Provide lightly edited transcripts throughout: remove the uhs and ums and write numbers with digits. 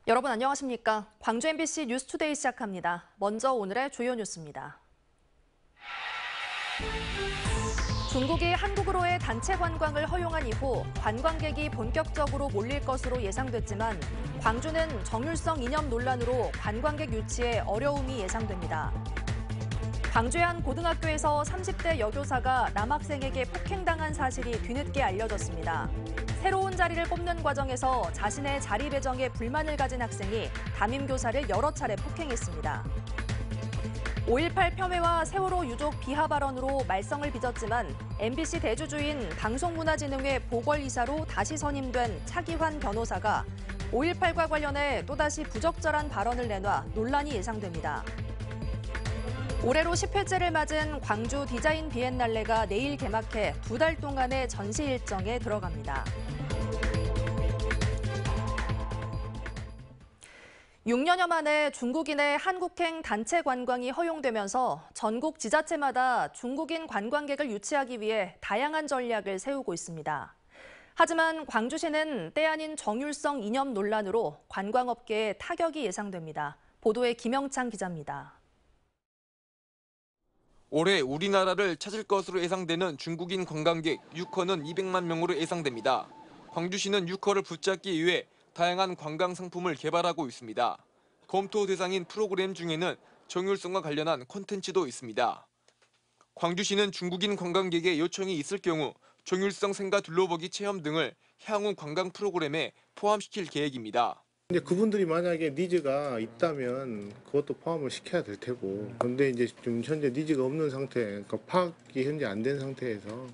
여러분 안녕하십니까? 광주 MBC 뉴스투데이 시작합니다. 먼저 오늘의 주요 뉴스입니다. 중국이 한국으로의 단체 관광을 허용한 이후 관광객이 본격적으로 몰릴 것으로 예상됐지만 광주는 정율성 이념 논란으로 관광객 유치에 어려움이 예상됩니다. 광주의 한 고등학교에서 30대 여교사가 남학생에게 폭행당한 사실이 뒤늦게 알려졌습니다. 새로운 자리를 뽑는 과정에서 자신의 자리 배정에 불만을 가진 학생이 담임교사를 여러 차례 폭행했습니다. 5.18 폄훼와 세월호 유족 비하 발언으로 말썽을 빚었지만 MBC 대주주인 방송문화진흥회 보궐이사로 다시 선임된 차기환 변호사가 5.18과 관련해 또다시 부적절한 발언을 내놔 논란이 예상됩니다. 올해로 10회째를 맞은 광주 디자인 비엔날레가 내일 개막해 2달 동안의 전시 일정에 들어갑니다. 6년여 만에 중국인의 한국행 단체 관광이 허용되면서 전국 지자체마다 중국인 관광객을 유치하기 위해 다양한 전략을 세우고 있습니다. 하지만 광주시는 때 아닌 정율성 이념 논란으로 관광업계에 타격이 예상됩니다. 보도에 김영창 기자입니다. 올해 우리나라를 찾을 것으로 예상되는 중국인 관광객 6호는 200만 명으로 예상됩니다. 광주시는 6호를 붙잡기 위해 다양한 관광 상품을 개발하고 있습니다. 검토 대상인 프로그램 중에는 정율성과 관련한 콘텐츠도 있습니다. 광주시는 중국인 관광객의 요청이 있을 경우 정율성 생가 둘러보기 체험 등을 향후 관광 프로그램에 포함시킬 계획입니다. 근데 그분들이 만약에 니즈가 있다면 그것도 포함을 시켜야 될 테고, 근데 이제 좀 현재 니즈가 없는 상태, 그러니까 파악이 현재 안 된 상태에서.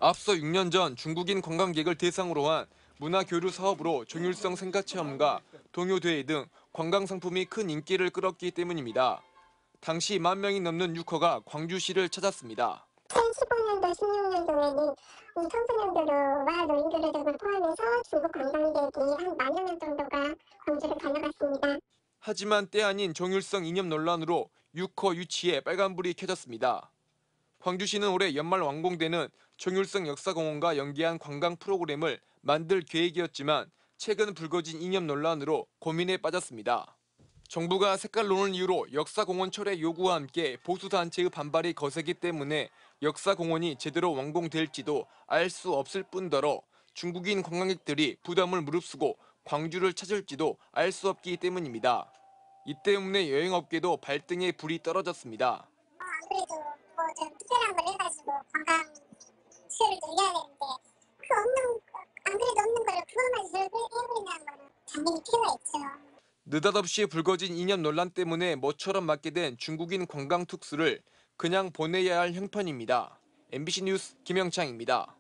앞서 6년 전 중국인 관광객을 대상으로 한 문화교류 사업으로 정율성 생가 체험과 동요대회 등 관광 상품이 큰 인기를 끌었기 때문입니다. 당시 10,000명이 넘는 6호가 광주시를 찾았습니다. 2015년도, 16년도에는 이 청소년들과 노인들을 등을 포함해서 중국 관광객이 한 10,000여 명 정도가 광주를 다녀갔습니다. 하지만 때 아닌 정율성 이념 논란으로 6호 유치에 빨간불이 켜졌습니다. 광주시는 올해 연말 완공되는 정율성 역사공원과 연계한 관광 프로그램을 만들 계획이었지만 최근 불거진 이념 논란으로 고민에 빠졌습니다. 정부가 색깔론을 이유로 역사공원 철회 요구와 함께 보수단체의 반발이 거세기 때문에 역사공원이 제대로 완공될지도 알 수 없을 뿐더러 중국인 관광객들이 부담을 무릅쓰고 광주를 찾을지도 알 수 없기 때문입니다. 이 때문에 여행업계도 발등에 불이 떨어졌습니다. 아무래도 좀 특별한 걸 해가지고 관광 수요를 늘려야 되는데 안 그래도 없는 거를 그것만 해버린다는 거는 당연히 필요가 있죠. 느닷없이 불거진 이념 논란 때문에 모처럼 맞게 된 중국인 관광 특수를 그냥 보내야 할 형편입니다. MBC 뉴스 김영창입니다.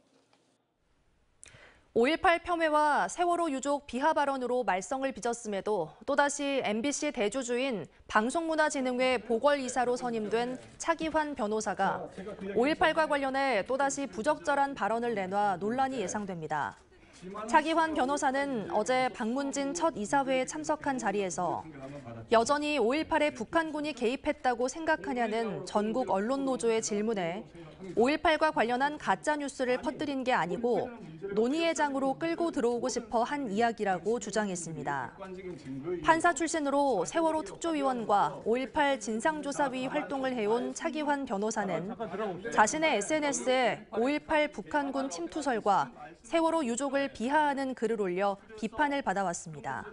5.18 폄훼와 세월호 유족 비하 발언으로 말썽을 빚었음에도 또다시 MBC 대주주인 방송문화진흥회 보궐이사로 선임된 차기환 변호사가 5.18과 관련해 또다시 부적절한 발언을 내놔 논란이 예상됩니다. 차기환 변호사는 어제 박문진 첫 이사회에 참석한 자리에서 여전히 5.18에 북한군이 개입했다고 생각하냐는 전국 언론 노조의 질문에 5.18과 관련한 가짜뉴스를 퍼뜨린 게 아니고 논의의 장으로 끌고 들어오고 싶어 한 이야기라고 주장했습니다. 판사 출신으로 세월호 특조위원과 5.18 진상조사위 활동을 해온 차기환 변호사는 자신의 SNS에 5.18 북한군 침투설과 세월호 유족을 비하하는 글을 올려 비판을 받아왔습니다.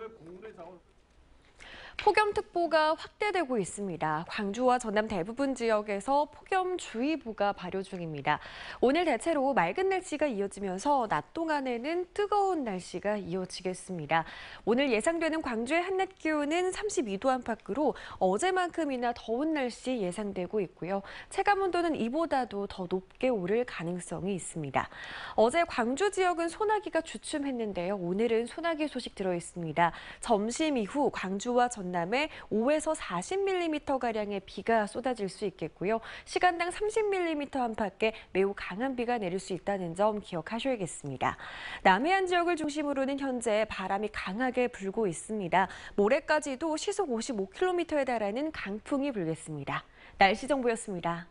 폭염특보가 확대되고 있습니다. 광주와 전남 대부분 지역에서 폭염주의보가 발효 중입니다. 오늘 대체로 맑은 날씨가 이어지면서 낮 동안에는 뜨거운 날씨가 이어지겠습니다. 오늘 예상되는 광주의 한낮 기온은 32도 안팎으로 어제만큼이나 더운 날씨 예상되고 있고요. 체감온도는 이보다도 더 높게 오를 가능성이 있습니다. 어제 광주 지역은 소나기가 주춤했는데요. 오늘은 소나기 소식 들어있습니다. 점심 이후 광주와 전남에 5에서 40mm가량의 비가 쏟아질 수 있겠고요. 시간당 30mm 안팎의 매우 강한 비가 내릴 수 있다는 점 기억하셔야겠습니다. 남해안 지역을 중심으로는 현재 바람이 강하게 불고 있습니다. 모레까지도 시속 55km에 달하는 강풍이 불겠습니다. 날씨 정보였습니다.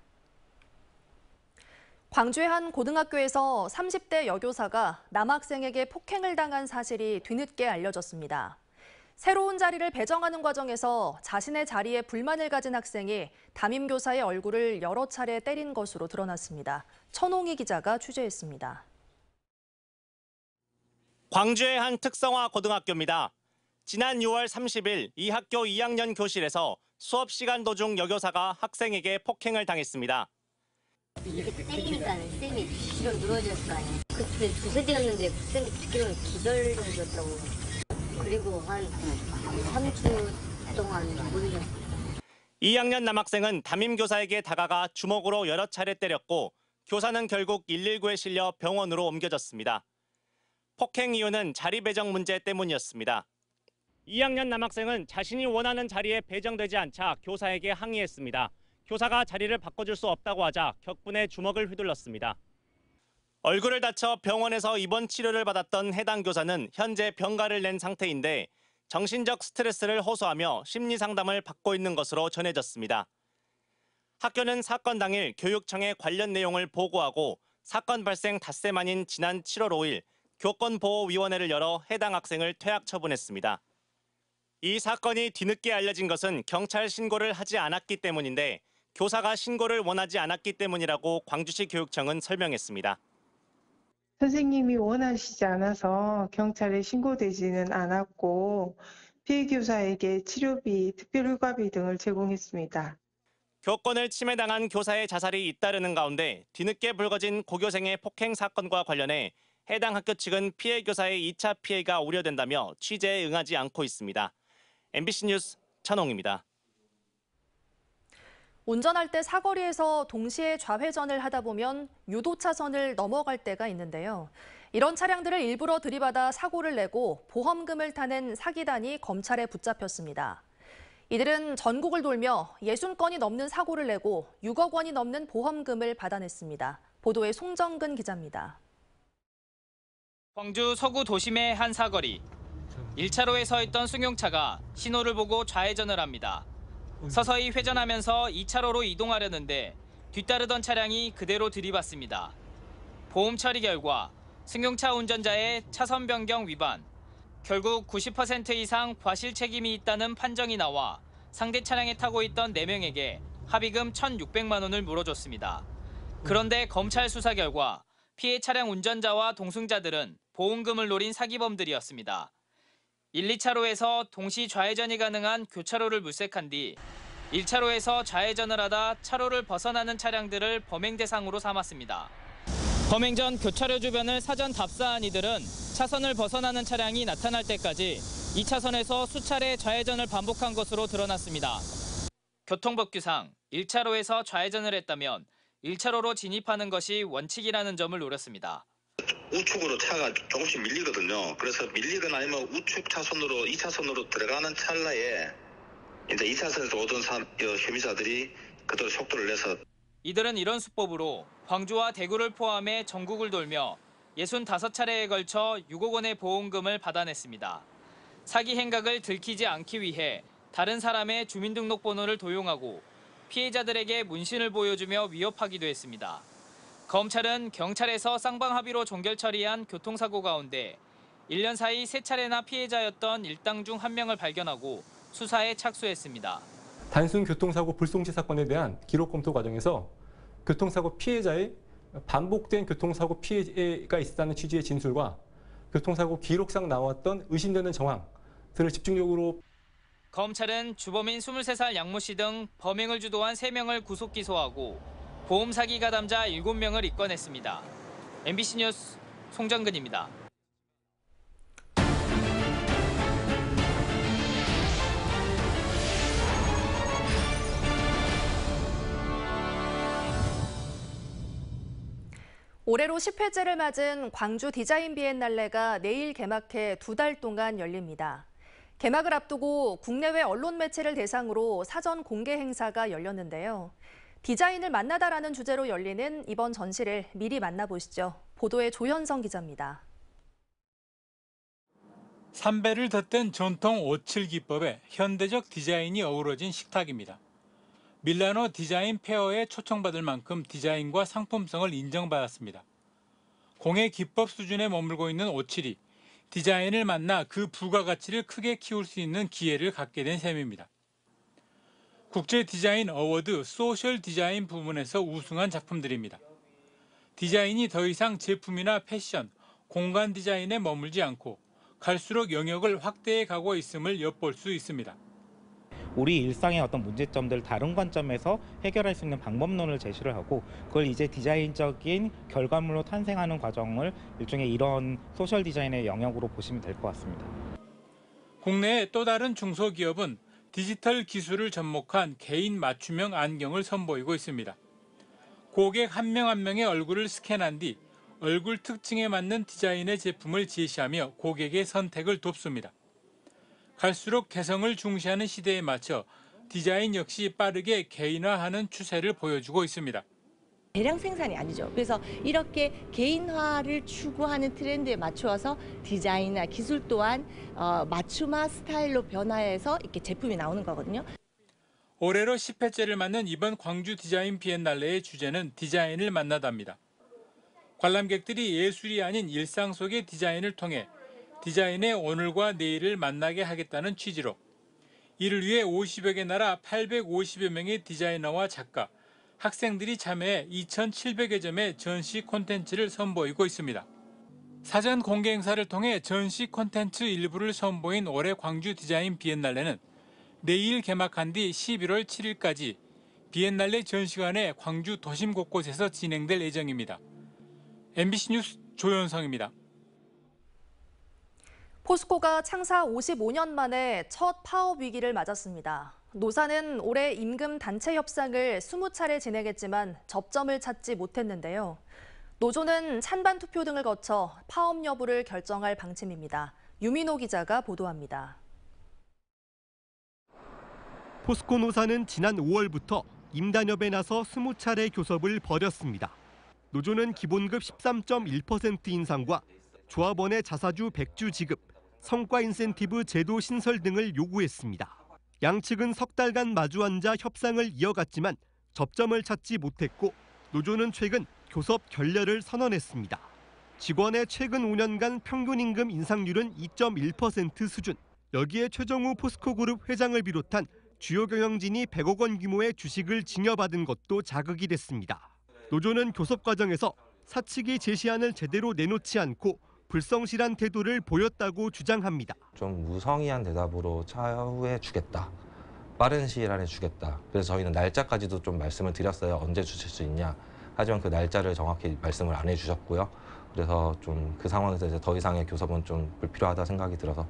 광주의 한 고등학교에서 30대 여교사가 남학생에게 폭행을 당한 사실이 뒤늦게 알려졌습니다. 새로운 자리를 배정하는 과정에서 자신의 자리에 불만을 가진 학생이 담임교사의 얼굴을 여러 차례 때린 것으로 드러났습니다. 천홍희 기자가 취재했습니다. 광주의 한 특성화 고등학교입니다. 지난 6월 30일 이 학교 2학년 교실에서 수업 시간 도중 여교사가 학생에게 폭행을 당했습니다. 이렇게 때리니까 쌤이 뒤로 늘어졌을 거 아니에요. 그때 두세 대였는데 쌤이 듣기로는 기절 정도였다고. 그리고 한 3주 동안 못 이겼어요. 2학년 남학생은 담임교사에게 다가가 주먹으로 여러 차례 때렸고 교사는 결국 119에 실려 병원으로 옮겨졌습니다. 폭행 이유는 자리 배정 문제 때문이었습니다. 2학년 남학생은 자신이 원하는 자리에 배정되지 않자 교사에게 항의했습니다. 교사가 자리를 바꿔줄 수 없다고 하자 격분에 주먹을 휘둘렀습니다. 얼굴을 다쳐 병원에서 입원 치료를 받았던 해당 교사는 현재 병가를 낸 상태인데 정신적 스트레스를 호소하며 심리 상담을 받고 있는 것으로 전해졌습니다. 학교는 사건 당일 교육청에 관련 내용을 보고하고 사건 발생 닷새 만인 지난 7월 5일 교권보호위원회를 열어 해당 학생을 퇴학 처분했습니다. 이 사건이 뒤늦게 알려진 것은 경찰 신고를 하지 않았기 때문인데 교사가 신고를 원하지 않았기 때문이라고 광주시 교육청은 설명했습니다. 선생님이 원하시지 않아서 경찰에 신고되지는 않았고 피해 교사에게 치료비, 특별휴가비 등을 제공했습니다. 교권을 침해당한 교사의 자살이 잇따르는 가운데 뒤늦게 불거진 고교생의 폭행 사건과 관련해 해당 학교 측은 피해 교사의 2차 피해가 우려된다며 취재에 응하지 않고 있습니다. MBC 뉴스 천홍입니다. 운전할 때 사거리에서 동시에 좌회전을 하다 보면 유도차선을 넘어갈 때가 있는데요. 이런 차량들을 일부러 들이받아 사고를 내고 보험금을 타는 사기단이 검찰에 붙잡혔습니다. 이들은 전국을 돌며 60건이 넘는 사고를 내고 6억 원이 넘는 보험금을 받아냈습니다. 보도에 송정근 기자입니다. 광주 서구 도심의 한 사거리. 1차로에 서 있던 승용차가 신호를 보고 좌회전을 합니다. 서서히 회전하면서 2차로로 이동하려는데 뒤따르던 차량이 그대로 들이받습니다. 보험 처리 결과 승용차 운전자의 차선 변경 위반, 결국 90% 이상 과실 책임이 있다는 판정이 나와 상대 차량에 타고 있던 4명에게 합의금 1,600만 원을 물어줬습니다. 그런데 검찰 수사 결과 피해 차량 운전자와 동승자들은 보험금을 노린 사기범들이었습니다. 1, 2차로에서 동시 좌회전이 가능한 교차로를 물색한 뒤 1차로에서 좌회전을 하다 차로를 벗어나는 차량들을 범행 대상으로 삼았습니다. 범행 전 교차로 주변을 사전 답사한 이들은 차선을 벗어나는 차량이 나타날 때까지 2차선에서 수차례 좌회전을 반복한 것으로 드러났습니다. 교통법규상 1차로에서 좌회전을 했다면 1차로로 진입하는 것이 원칙이라는 점을 노렸습니다. 우측으로 차가 조금씩 밀리거든요. 그래서 밀리거나 아니면 우측 차선으로 2차선으로 들어가는 찰나에 이제 2차선에서 오던 혐의자들이 그대로 속도를 내서 이들은 이런 수법으로 광주와 대구를 포함해 전국을 돌며 65차례에 걸쳐 6억 원의 보험금을 받아냈습니다. 사기 행각을 들키지 않기 위해 다른 사람의 주민등록번호를 도용하고 피해자들에게 문신을 보여주며 위협하기도 했습니다. 검찰은 경찰에서 쌍방합의로 종결 처리한 교통사고 가운데 1년 사이 3차례나 피해자였던 일당 중 1명을 발견하고 수사에 착수했습니다. 단순 교통사고 불송치 사건에 대한 기록 검토 과정에서 교통사고 피해자의 반복된 교통사고 피해가 있었다는 취지의 진술과 교통사고 기록상 나왔던 의심되는 정황들을 집중적으로 검찰은 주범인 23살 양모 씨 등 범행을 주도한 3명을 구속 기소하고 보험 사기 가담자 7명을 입건했습니다. MBC 뉴스 송정근입니다. 올해로 10회째를 맞은 광주 디자인 비엔날레가 내일 개막해 2달 동안 열립니다. 개막을 앞두고 국내외 언론 매체를 대상으로 사전 공개 행사가 열렸는데요. 디자인을 만나다라는 주제로 열리는 이번 전시를 미리 만나보시죠. 보도에 조현성 기자입니다. 삼배를 덧댄 전통 오칠 기법에 현대적 디자인이 어우러진 식탁입니다. 밀라노 디자인 페어에 초청받을 만큼 디자인과 상품성을 인정받았습니다. 공예 기법 수준에 머물고 있는 오칠이 디자인을 만나 그 부가가치를 크게 키울 수 있는 기회를 갖게 된 셈입니다. 국제 디자인 어워드 소셜 디자인 부문에서 우승한 작품들입니다. 디자인이 더 이상 제품이나 패션, 공간 디자인에 머물지 않고 갈수록 영역을 확대해 가고 있음을 엿볼 수 있습니다. 우리 일상의 어떤 문제점들을 다른 관점에서 해결할 수 있는 방법론을 제시를 하고 그걸 이제 디자인적인 결과물로 탄생하는 과정을 일종의 이런 소셜 디자인의 영역으로 보시면 될 것 같습니다. 국내의 또 다른 중소기업은 디지털 기술을 접목한 개인 맞춤형 안경을 선보이고 있습니다. 고객 한 명 한 명의 얼굴을 스캔한 뒤 얼굴 특징에 맞는 디자인의 제품을 제시하며 고객의 선택을 돕습니다. 갈수록 개성을 중시하는 시대에 맞춰 디자인 역시 빠르게 개인화하는 추세를 보여주고 있습니다. 대량 생산이 아니죠. 그래서 이렇게 개인화를 추구하는 트렌드에 맞추어서 디자인이나 기술 또한 맞춤화 스타일로 변화해서 이렇게 제품이 나오는 거거든요. 올해로 10회째를 맞는 이번 광주 디자인 비엔날레의 주제는 디자인을 만나다입니다. 관람객들이 예술이 아닌 일상 속의 디자인을 통해 디자인의 오늘과 내일을 만나게 하겠다는 취지로 이를 위해 50여 개 나라 850여 명의 디자이너와 작가, 학생들이 참여해 2,700여 점의 전시 콘텐츠를 선보이고 있습니다. 사전 공개 행사를 통해 전시 콘텐츠 일부를 선보인 올해 광주 디자인 비엔날레는 내일 개막한 뒤 11월 7일까지 비엔날레 전시관의 광주 도심 곳곳에서 진행될 예정입니다. MBC 뉴스 조현성입니다. 포스코가 창사 55년 만에 첫 파업 위기를 맞았습니다. 노사는 올해 임금 단체 협상을 20차례 진행했지만 접점을 찾지 못했는데요. 노조는 찬반 투표 등을 거쳐 파업 여부를 결정할 방침입니다. 유민호 기자가 보도합니다. 포스코 노사는 지난 5월부터 임단협에 나서 20차례 교섭을 벌였습니다. 노조는 기본급 13.1% 인상과 조합원의 자사주 100주 지급, 성과 인센티브 제도 신설 등을 요구했습니다. 양측은 석 달간 마주 앉아 협상을 이어갔지만 접점을 찾지 못했고 노조는 최근 교섭 결렬을 선언했습니다. 직원의 최근 5년간 평균 임금 인상률은 2.1% 수준. 여기에 최정우 포스코그룹 회장을 비롯한 주요 경영진이 100억 원 규모의 주식을 증여받은 것도 자극이 됐습니다. 노조는 교섭 과정에서 사측이 제시안을 제대로 내놓지 않고 불성실한 태도를 보였다고 주장합니다. 좀 무성의한 대답으로 차후에 주겠다. 빠른 시일 안에 주겠다. 그래서 저희는 날짜까지도 좀 말씀을 드렸어요. 언제 주실 수 있냐. 하지만 그 날짜를 정확히 말씀을 안 해주셨고요. 그래서 좀 그 상황에서 이제 더 이상의 교섭은 좀 불필요하다 생각이 들어서.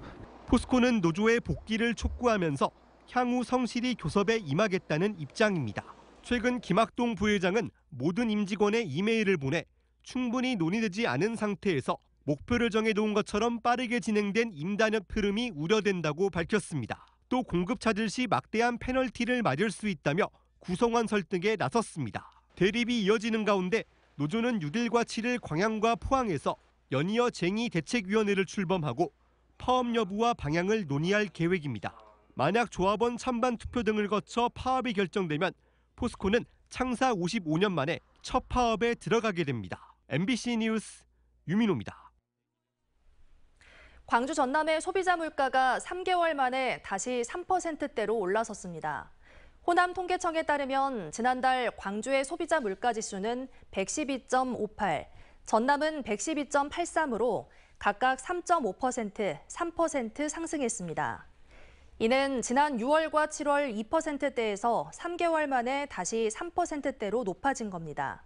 포스코는 노조의 복귀를 촉구하면서 향후 성실히 교섭에 임하겠다는 입장입니다. 최근 김학동 부회장은 모든 임직원에 이메일을 보내 충분히 논의되지 않은 상태에서 목표를 정해놓은 것처럼 빠르게 진행된 임단협 흐름이 우려된다고 밝혔습니다. 또 공급 차질 시 막대한 페널티를 맞을 수 있다며 구성원 설득에 나섰습니다. 대립이 이어지는 가운데 노조는 6일과 7일 광양과 포항에서 연이어 쟁의 대책위원회를 출범하고 파업 여부와 방향을 논의할 계획입니다. 만약 조합원 찬반 투표 등을 거쳐 파업이 결정되면 포스코는 창사 55년 만에 첫 파업에 들어가게 됩니다. MBC 뉴스 유민호입니다. 광주 전남의 소비자 물가가 3개월 만에 다시 3%대로 올라섰습니다. 호남 통계청에 따르면 지난달 광주의 소비자 물가 지수는 112.58, 전남은 112.83으로 각각 3.5%, 3% 상승했습니다. 이는 지난 6월과 7월 2%대에서 3개월 만에 다시 3%대로 높아진 겁니다.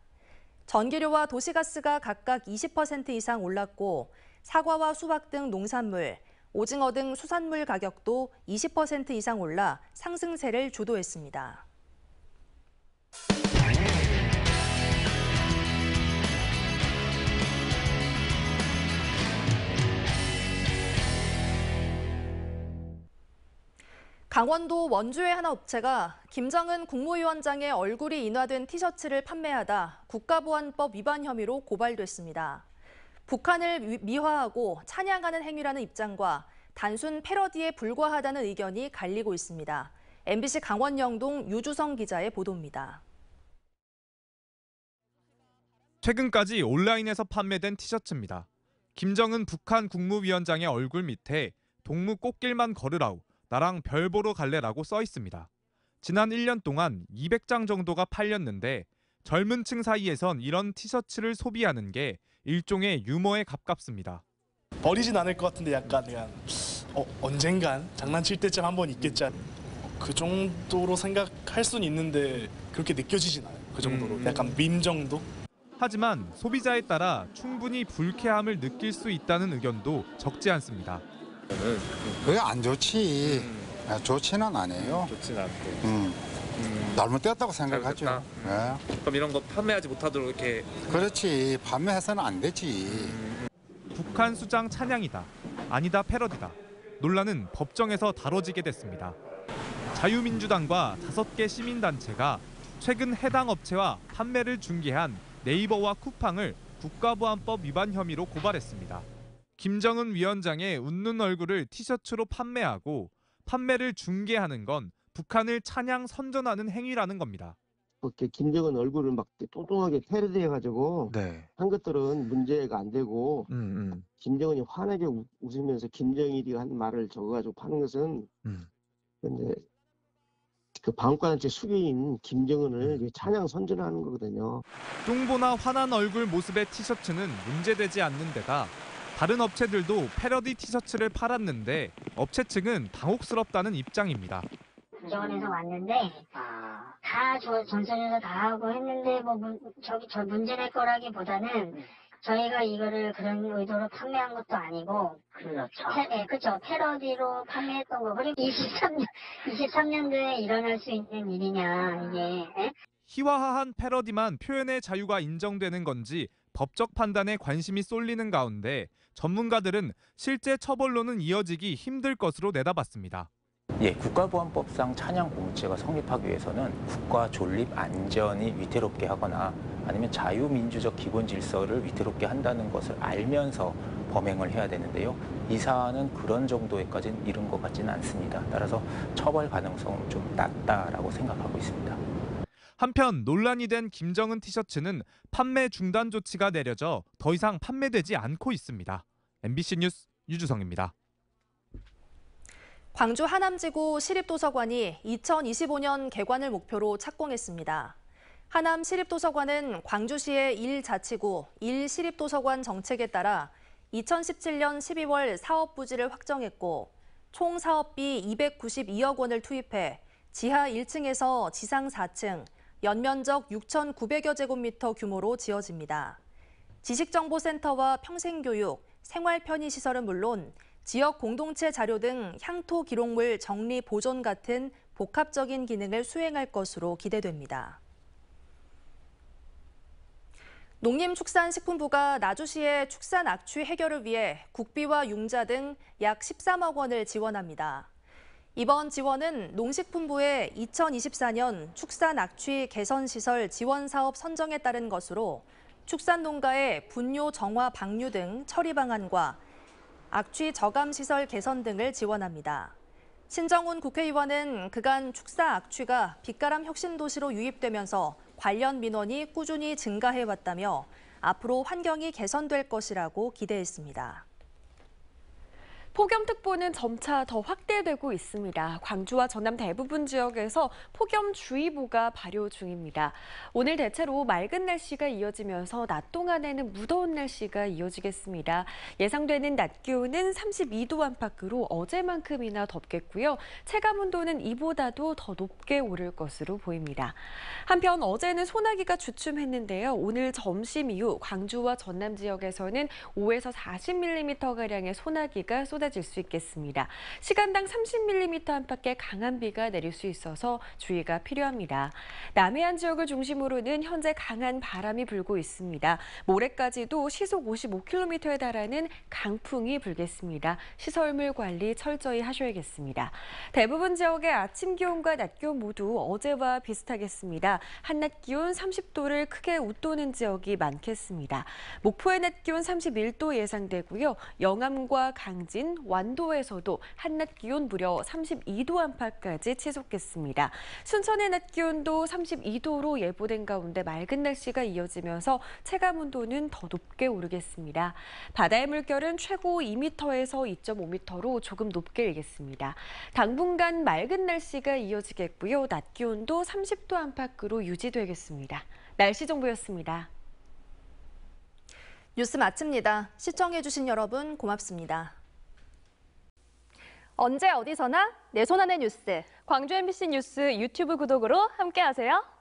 전기료와 도시가스가 각각 20% 이상 올랐고 사과와 수박 등 농산물, 오징어 등 수산물 가격도 20% 이상 올라 상승세를 주도했습니다. 강원도 원주의 한 업체가 김정은 국무위원장의 얼굴이 인화된 티셔츠를 판매하다 국가보안법 위반 혐의로 고발됐습니다. 북한을 미화하고 찬양하는 행위라는 입장과 단순 패러디에 불과하다는 의견이 갈리고 있습니다. MBC 강원 영동 유주성 기자의 보도입니다. 최근까지 온라인에서 판매된 티셔츠입니다. 김정은 북한 국무위원장의 얼굴 밑에 동무 꽃길만 걸으라우 나랑 별 보러 갈래라고 써 있습니다. 지난 1년 동안 200장 정도가 팔렸는데 젊은 층 사이에선 이런 티셔츠를 소비하는 게 일종의 유머에 가깝습니다. 버리진 않을 것 같은데 약간 그냥 언젠간 장난칠 때쯤 한번 있겠지. 그 정도로 생각할 수는 있는데 그렇게 느껴지진 않아요. 그 정도로 약간 밈 정도? 하지만 소비자에 따라 충분히 불쾌함을 느낄 수 있다는 의견도 적지 않습니다. 그게 안 좋지. 좋지는 않아요. 좋지는 않고. 잘못되었다고 생각하죠. 네. 그럼 이런 거 판매하지 못하도록 이렇게. 그렇지. 판매해서는 안 되지. 북한 수장 찬양이다. 아니다 패러디다. 논란은 법정에서 다뤄지게 됐습니다. 자유민주당과 5개 시민단체가 최근 해당 업체와 판매를 중개한 네이버와 쿠팡을 국가보안법 위반 혐의로 고발했습니다. 김정은 위원장의 웃는 얼굴을 티셔츠로 판매하고 판매를 중개하는 건 북한을 찬양 선전하는 행위라는 겁니다. 그렇게 김정은 얼굴을 막 뚱뚱하게 패러디해가지고 한 것들은 문제가 안 되고 김정은이 환하게 웃으면서 김정일이가 한 말을 적어가지고 파는 것은 근데 그 방과단체 수괴인 김정은을 찬양 선전하는 거거든요. 뚱보나 환한 얼굴 모습의 티셔츠는 문제되지 않는 데다 다른 업체들도 패러디 티셔츠를 팔았는데 업체 측은 당혹스럽다는 입장입니다. 국정원에서 왔는데 다 전선에서 다 하고 했는데 저 문제 낼 거라기보다는 저희가 이거를 그런 의도로 판매한 것도 아니고 그렇죠. 패러디로 판매했던 거. 그리고 23년도에 일어날 수 있는 일이냐 이게. 희화화한 패러디만 표현의 자유가 인정되는 건지 법적 판단에 관심이 쏠리는 가운데 전문가들은 실제 처벌로는 이어지기 힘들 것으로 내다봤습니다. 국가보안법상 찬양 공체가 성립하기 위해서는 국가 존립 안전이 위태롭게 하거나 아니면 자유민주적 기본 질서를 위태롭게 한다는 것을 알면서 범행을 해야 되는데요. 이 사안은 그런 정도에까지는 이른 것 같지는 않습니다. 따라서 처벌 가능성은 좀 낮다라고 생각하고 있습니다. 한편 논란이 된 김정은 티셔츠는 판매 중단 조치가 내려져 더 이상 판매되지 않고 있습니다. MBC 뉴스 유주성입니다. 광주 하남지구 시립도서관이 2025년 개관을 목표로 착공했습니다. 하남 시립도서관은 광주시의 1자치구 1시립도서관 정책에 따라 2017년 12월 사업 부지를 확정했고 총 사업비 292억 원을 투입해 지하 1층에서 지상 4층, 연면적 6,900여 제곱미터 규모로 지어집니다. 지식정보센터와 평생교육, 생활편의시설은 물론 지역 공동체 자료 등 향토 기록물 정리 보존 같은 복합적인 기능을 수행할 것으로 기대됩니다. 농림축산식품부가 나주시의 축산 악취 해결을 위해 국비와 융자 등 약 13억 원을 지원합니다. 이번 지원은 농식품부의 2024년 축산 악취 개선 시설 지원 사업 선정에 따른 것으로 축산 농가의 분뇨 정화 방류 등 처리 방안과 악취 저감 시설 개선 등을 지원합니다. 신정훈 국회의원은 그간 축사 악취가 빛가람 혁신도시로 유입되면서 관련 민원이 꾸준히 증가해왔다며 앞으로 환경이 개선될 것이라고 기대했습니다. 폭염특보는 점차 더 확대되고 있습니다. 광주와 전남 대부분 지역에서 폭염주의보가 발효 중입니다. 오늘 대체로 맑은 날씨가 이어지면서 낮 동안에는 무더운 날씨가 이어지겠습니다. 예상되는 낮 기온은 32도 안팎으로 어제만큼이나 덥겠고요. 체감온도는 이보다도 더 높게 오를 것으로 보입니다. 한편 어제는 소나기가 주춤했는데요. 오늘 점심 이후 광주와 전남 지역에서는 5에서 40mm가량의 소나기가 쏟아질 수 있겠습니다. 시간당 30mm 안팎의 강한 비가 내릴 수 있어서 주의가 필요합니다. 남해안 지역을 중심으로는 현재 강한 바람이 불고 있습니다. 모레까지도 시속 55km에 달하는 강풍이 불겠습니다. 시설물 관리 철저히 하셔야겠습니다. 대부분 지역의 아침 기온과 낮 기온 모두 어제와 비슷하겠습니다. 한낮 기온 30도를 크게 웃도는 지역이 많겠습니다. 목포의 낮 기온 31도 예상되고요. 영암과 강진, 오늘은 완도에서도 한낮 기온 무려 32도 안팎까지 치솟겠습니다. 순천의 낮 기온도 32도로 예보된 가운데 맑은 날씨가 이어지면서 체감 온도는 더 높게 오르겠습니다. 바다의 물결은 최고 2m에서 2.5m로 조금 높게 일겠습니다. 당분간 맑은 날씨가 이어지겠고요. 낮 기온도 30도 안팎으로 유지되겠습니다. 날씨 정보였습니다. 뉴스 마칩니다. 시청해주신 여러분 고맙습니다. 언제 어디서나 내 손 안의 뉴스. 광주 MBC 뉴스 유튜브 구독으로 함께하세요.